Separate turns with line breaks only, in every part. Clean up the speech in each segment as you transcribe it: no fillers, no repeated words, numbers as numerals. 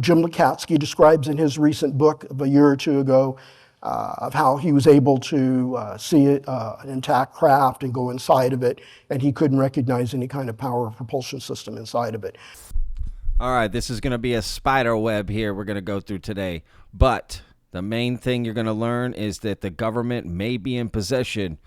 Jim Lakatsky describes in his recent book of a year or two ago of how he was able to see an intact craft and go inside of it, and he couldn't recognize any kind of power or propulsion system inside of it.
All right, this is going to be a spider web here we're going to go through today, but the main thing you're going to learn is that the government may be in possession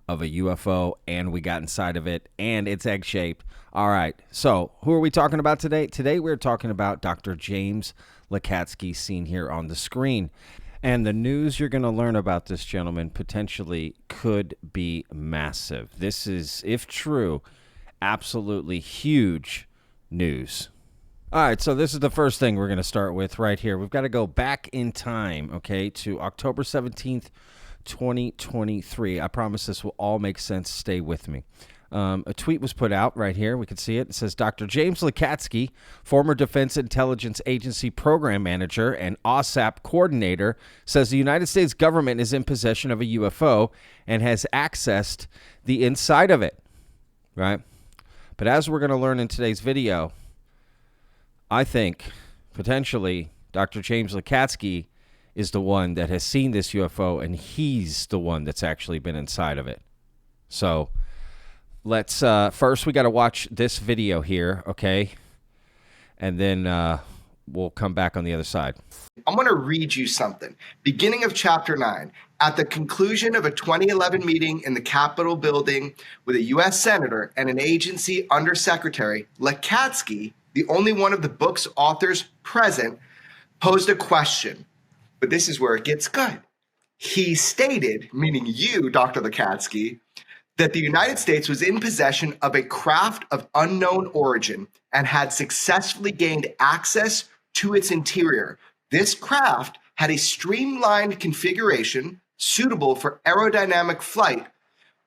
of a UFO, and we got inside of it, and it's egg-shaped. All right, so who are we talking about today? Today we're talking about Dr. James Lakatsky, seen here on the screen. And the news you're going to learn about this gentleman potentially could be massive. This is, if true, absolutely huge news. All right, so this is the first thing we're going to start with right here. We've got to go back in time, okay, to October 17th, 2023. I promise this will all make sense. Stay with me. A tweet was put out right here. We can see it. It says, Dr. James Lakatsky, former Defense Intelligence Agency program manager and OSAP coordinator, says the United States government is in possession of a UFO and has accessed the inside of it, right? But as we're going to learn in today's video, I think potentially Dr. James Lakatsky is the one that has seen this UFO, and he's the one that's actually been inside of it. So let's first we got to watch this video here, okay? And then we'll come back on the other side.
I'm going to read you something. Beginning of chapter 9. At the conclusion of a 2011 meeting in the Capitol building with a U.S. senator and an agency undersecretary, Lakatsky, the only one of the book's authors present, posed a question. But this is where it gets good. He stated, meaning you, Dr. Lakatsky, that the United States was in possession of a craft of unknown origin and had successfully gained access to its interior. This craft had a streamlined configuration suitable for aerodynamic flight,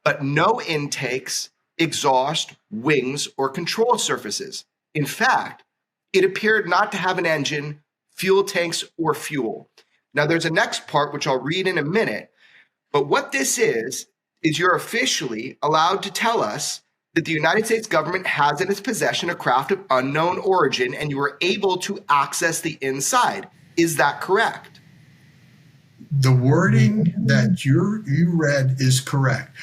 but no intakes, exhaust, wings, or control surfaces. In fact, it appeared not to have an engine, fuel tanks, or fuel. Now, there's a next part, which I'll read in a minute, but what this is you're officially allowed to tell us that the United States government has in its possession a craft of unknown origin, and you were able to access the inside. Is that correct?
The wording that you read is correct.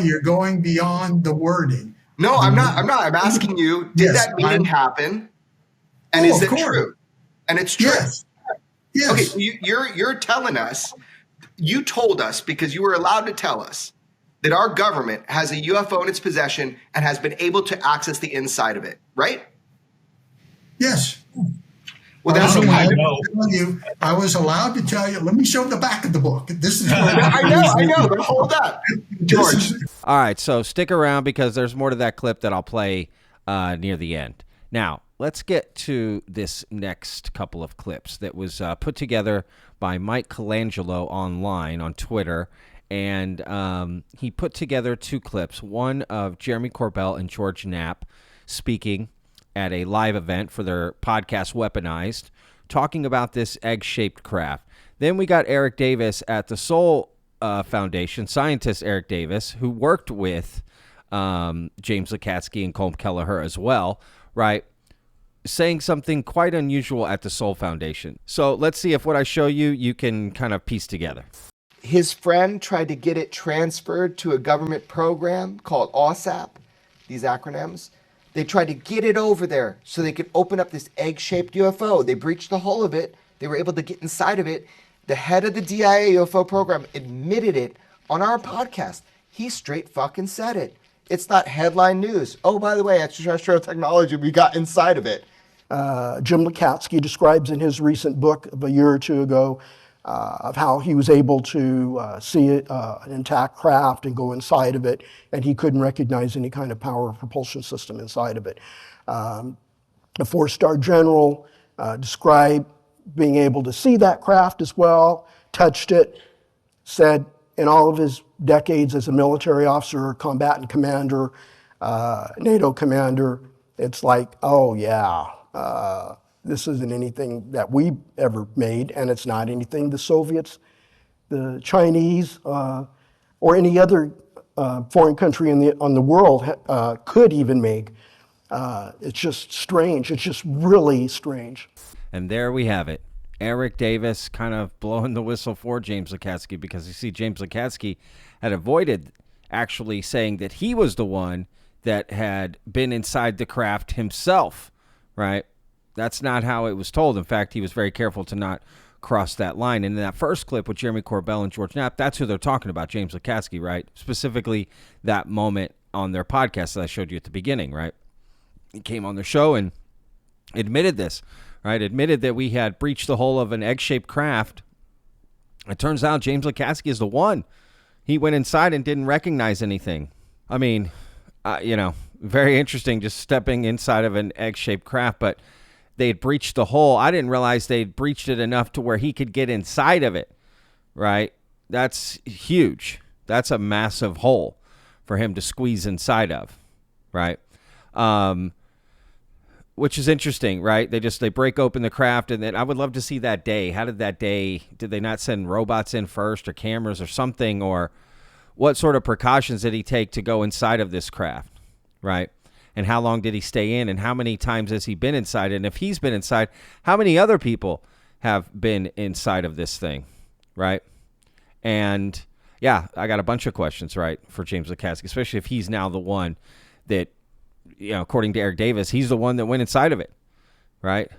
You're going beyond the wording.
No, I'm not. I'm asking you, did that meeting happen? And is it true? And it's true.
Yes. Yes.
Okay, so you're telling us, you told us, because you were allowed to tell us, that our government has a UFO in its possession and has been able to access the inside of it, right?
Yes.
Well, that's okay.
I was allowed to tell you. Let me show the back of the book. This is.
I know. But hold up, George.
All right, so stick around because there's more to that clip that I'll play near the end. Now, let's get to this next couple of clips that was put together by Mike Colangelo online on Twitter, and he put together two clips, one of Jeremy Corbell and George Knapp speaking at a live event for their podcast Weaponized, talking about this egg-shaped craft. Then we got Eric Davis at the Soul Foundation, scientist Eric Davis, who worked with James Lakatsky and Colm Kelleher as well, right, saying something quite unusual at the Soul Foundation. So let's see if what I show you, you can kind of piece together.
His friend tried to get it transferred to a government program called OSAP, these acronyms. They tried to get it over there so they could open up this egg-shaped UFO. They breached the hull of it. They were able to get inside of it. The head of the DIA UFO program admitted it on our podcast. He straight fucking said it. It's not headline news. Oh, by the way, extraterrestrial technology, we got inside of it.
Jim Lakatsky describes in his recent book of a year or two ago of how he was able to see an intact craft and go inside of it, and he couldn't recognize any kind of power or propulsion system inside of it. A four-star general described being able to see that craft as well, touched it, said in all of his decades as a military officer, combatant commander, NATO commander, it's like, oh yeah, this isn't anything that we ever made, and it's not anything the Soviets, the Chinese, or any other foreign country on the world could even make. It's just strange. It's just really strange.
And there we have it. Eric Davis kind of blowing the whistle for James Lukatsky, because you see James Lukatsky had avoided actually saying that he was the one that had been inside the craft himself, right? That's not how it was told. In fact, he was very careful to not cross that line. And in that first clip with Jeremy Corbell and George Knapp, that's who they're talking about, James Lukatsky, right? Specifically that moment on their podcast that I showed you at the beginning, right? He came on the show and admitted this, right? Admitted that we had breached the hull of an egg-shaped craft. It turns out James Lukatsky is the one. He went inside and didn't recognize anything. I mean, very interesting just stepping inside of an egg-shaped craft, but they had breached the hull. I didn't realize they'd breached it enough to where he could get inside of it, right? That's huge. That's a massive hole for him to squeeze inside of, right? Which is interesting, right? They break open the craft, and then I would love to see that day. How did that day, did they not send robots in first or cameras or something, or what sort of precautions did he take to go inside of this craft, right? And how long did he stay in, and how many times has he been inside? And if he's been inside, how many other people have been inside of this thing, right? And yeah, I got a bunch of questions, right, for James Lukatsky, especially if he's now the one that, according to Eric Davis, he's the one that went inside of it, right?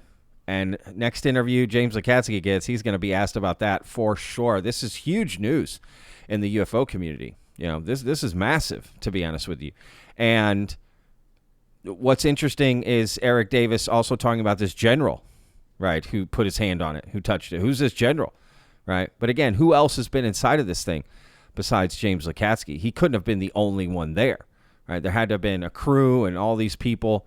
And next interview James Lukatsky gets, he's going to be asked about that for sure. This is huge news in the UFO community. This is massive, to be honest with you. And what's interesting is Eric Davis also talking about this general, right, who put his hand on it, who touched it. Who's this general, right? But again, who else has been inside of this thing besides James Lukatsky? He couldn't have been the only one there, right? There had to have been a crew and all these people,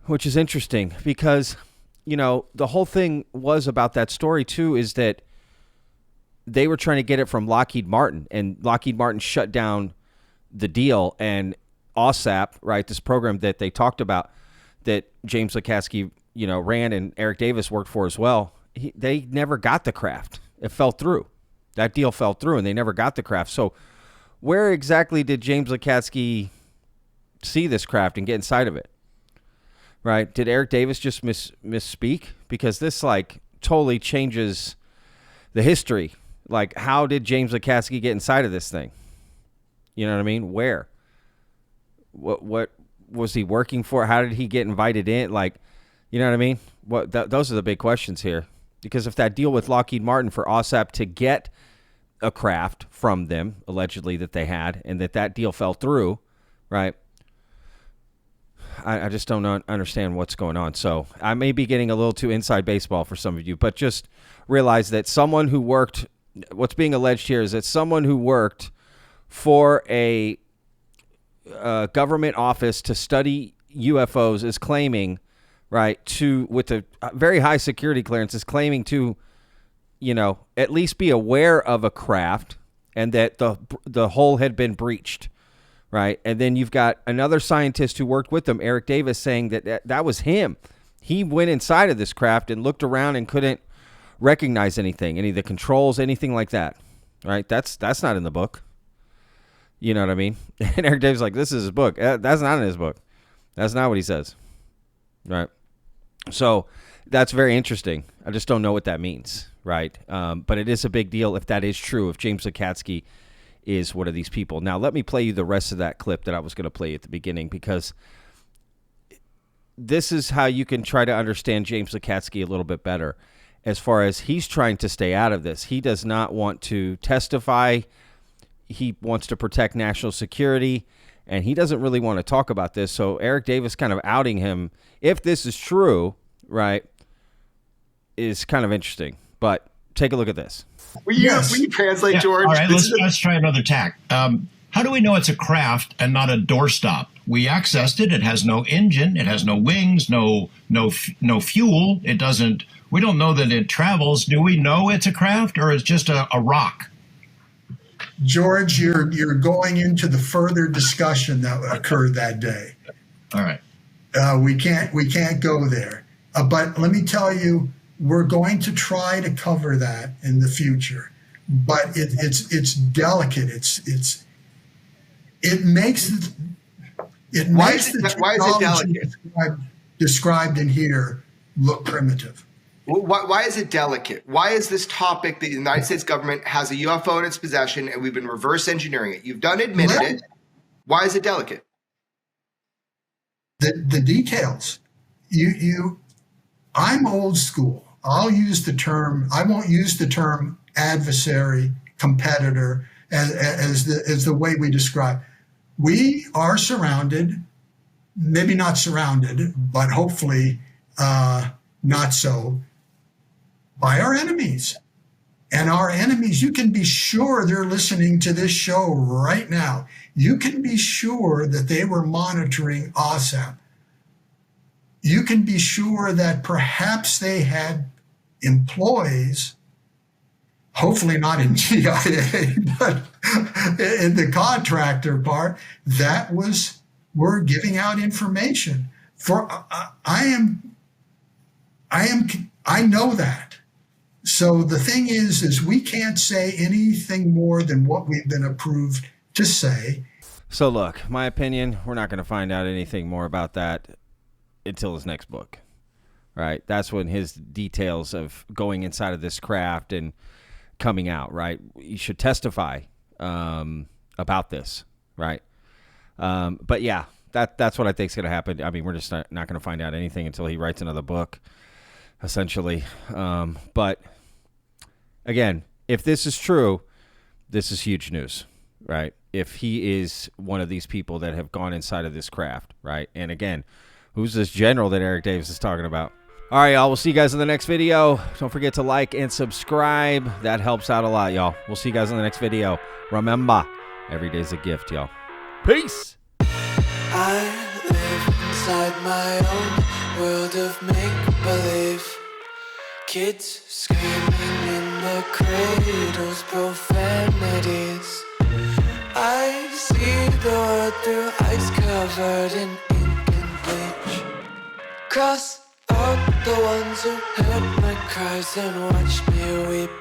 which is interesting because, the whole thing was about that story too, is that they were trying to get it from Lockheed Martin, and Lockheed Martin shut down the deal, and OSAP, right, this program that they talked about that James Lukatsky, ran and Eric Davis worked for as well, they never got the craft. It fell through. That deal fell through, and they never got the craft. So where exactly did James Lukatsky see this craft and get inside of it, right? Did Eric Davis just misspeak? Because this, totally changes the history. How did James Lukatsky get inside of this thing? You know what I mean? Where? What was he working for? How did he get invited in? You know what I mean? Those are the big questions here. Because if that deal with Lockheed Martin for OSAP to get a craft from them, allegedly that they had, and that deal fell through, right? I just don't understand what's going on. So I may be getting a little too inside baseball for some of you, but just realize that someone who worked, what's being alleged here is that someone who worked for a government office to study UFOs is claiming, right, with a very high security clearance, is claiming to, at least be aware of a craft and that the hull had been breached, right? And then you've got another scientist who worked with them, Eric Davis, saying that was him. He went inside of this craft and looked around and couldn't recognize anything, any of the controls, anything like that, right? That's not in the book. You know what I mean? And Eric Davis is like, this is his book. That's not in his book. That's not what he says, right? So that's very interesting. I just don't know what that means, right? But it is a big deal if that is true, if James Lukatsky is one of these people. Now, let me play you the rest of that clip that I was going to play at the beginning, because this is how you can try to understand James Lukatsky a little bit better as far as he's trying to stay out of this. He does not want to testify. He wants to protect national security, and he doesn't really want to talk about this. So Eric Davis kind of outing him, if this is true, right, is kind of interesting. But take a look at this.
Will you translate, George?
All right, let's try another tack. How do we know it's a craft and not a doorstop? We accessed it. It has no engine. It has no wings. No fuel. It doesn't. We don't know that it travels. Do we know it's a craft, or it's just a rock?
George, you're going into the further discussion that occurred that day.
All right.
We can't go there. But let me tell you, we're going to try to cover that in the future. But it's delicate. It makes
Why is it delicate?
described in here look primitive.
Why is it delicate? Why is this topic that the United States government has a UFO in its possession and we've been reverse engineering it? You've done admitted it. Why is it delicate?
The details. I'm old school. I won't use the term adversary, competitor as the way we describe. We are surrounded, maybe not surrounded, but hopefully not so, by our enemies. And our enemies, you can be sure they're listening to this show right now. You can be sure that they were monitoring OSAP. You can be sure that perhaps they had employees, hopefully not in GIA, but in the contractor part, were giving out information. I know that. So the thing is we can't say anything more than what we've been approved to say.
So look, my opinion, we're not going to find out anything more about that until his next book, right? That's when his details of going inside of this craft and coming out, right? You should testify about this, right? But yeah, that's what I think is going to happen. I mean, we're just not going to find out anything until he writes another book, essentially. But again, if this is true, this is huge news, right? If he is one of these people that have gone inside of this craft, right? And again, who's this general that Eric Davis is talking about? All right, y'all. We'll see you guys in the next video. Don't forget to like and subscribe. That helps out a lot, y'all. We'll see you guys in the next video. Remember, every day's a gift, y'all. Peace.
I live inside my own world of make-believe. Kids screaming in the cradles, profanities. I see the world through ice covered in ink and bleach. Cross out the ones who heard my cries and watched me weep.